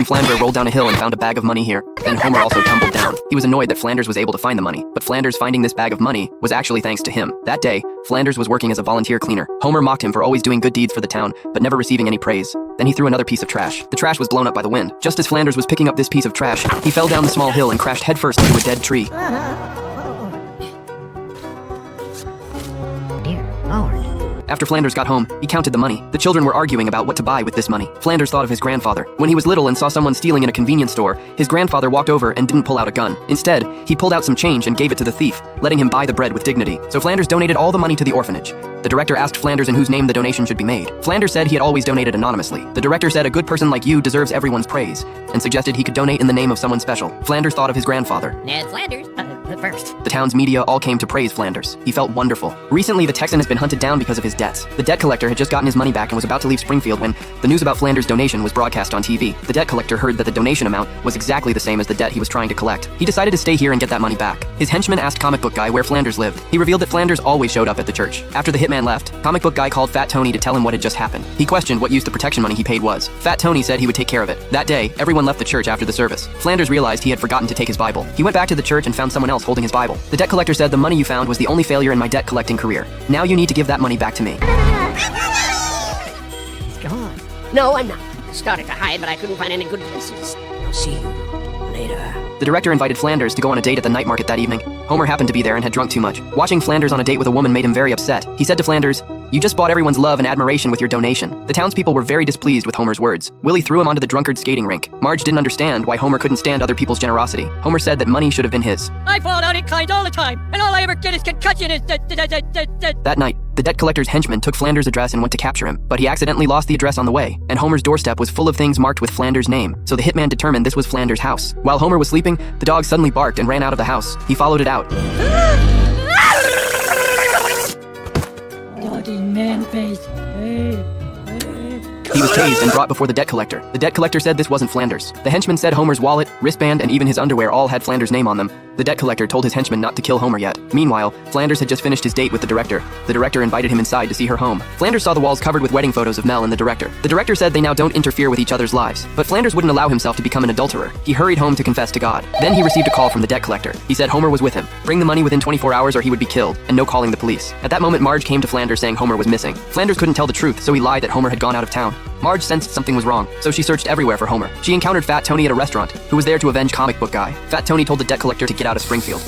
Flander rolled down a hill and found a bag of money here. Then Homer also tumbled down. He was annoyed that Flanders was able to find the money, but Flanders finding this bag of money was actually thanks to him. That day, Flanders was working as a volunteer cleaner. Homer mocked him for always doing good deeds for the town, but never receiving any praise. Then he threw another piece of trash. The trash was blown up by the wind. Just as Flanders was picking up this piece of trash, he fell down the small hill and crashed headfirst into a dead tree. Dear Lord. After Flanders got home, he counted the money. The children were arguing about what to buy with this money. Flanders thought of his grandfather. When he was little and saw someone stealing in a convenience store, his grandfather walked over and didn't pull out a gun. Instead, he pulled out some change and gave it to the thief, letting him buy the bread with dignity. So Flanders donated all the money to the orphanage. The director asked Flanders in whose name the donation should be made. Flanders said he had always donated anonymously. The director said a good person like you deserves everyone's praise, and suggested he could donate in the name of someone special. Flanders thought of his grandfather. Ned Flanders, first. The town's media all came to praise Flanders. He felt wonderful. Recently, the Texan has been hunted down because of his debts. The debt collector had just gotten his money back and was about to leave Springfield when the news about Flanders' donation was broadcast on TV. The debt collector heard that the donation amount was exactly the same as the debt he was trying to collect. He decided to stay here and get that money back. His henchman asked Comic Book Guy where Flanders lived. He revealed that Flanders always showed up at the church. After the hitman left, Comic Book Guy called Fat Tony to tell him what had just happened. He questioned what use the protection money he paid was. Fat Tony said he would take care of it. That day, everyone left the church after the service. Flanders realized he had forgotten to take his Bible. He went back to the church and found someone else holding his Bible. The debt collector said the money you found was the only failure in my debt collecting career. Now you need to give that money back to me. He's gone. No, I'm not. I started to hide, but I couldn't find any good places. I'll see you later. The director invited Flanders to go on a date at the night market that evening. Homer happened to be there and had drunk too much. Watching Flanders on a date with a woman made him very upset. He said to Flanders, "You just bought everyone's love and admiration with your donation." The townspeople were very displeased with Homer's words. Willie threw him onto the drunkard skating rink. Marge didn't understand why Homer couldn't stand other people's generosity. Homer said that money should have been his. I fall out in kind all the time, and all I ever get is concussion is That night, the debt collector's henchman took Flanders' address and went to capture him, but he accidentally lost the address on the way, and Homer's doorstep was full of things marked with Flanders' name, so the hitman determined this was Flanders' house. While Homer was sleeping, the dog suddenly barked and ran out of the house. He followed it out. Doggy man face. He was tased and brought before the debt collector. The debt collector said this wasn't Flanders. The henchman said Homer's wallet, wristband, and even his underwear all had Flanders' name on them. The debt collector told his henchman not to kill Homer yet. Meanwhile, Flanders had just finished his date with the director. The director invited him inside to see her home. Flanders saw the walls covered with wedding photos of Mel and the director. The director said they now don't interfere with each other's lives, but Flanders wouldn't allow himself to become an adulterer. He hurried home to confess to God. Then he received a call from the debt collector. He said Homer was with him. Bring the money within 24 hours or he would be killed, and no calling the police. At that moment, Marge came to Flanders saying Homer was missing. Flanders couldn't tell the truth, so he lied that Homer had gone out of town. Marge sensed something was wrong, so she searched everywhere for Homer. She encountered Fat Tony at a restaurant, who was there to avenge Comic Book Guy. Fat Tony told the debt collector to get out of Springfield.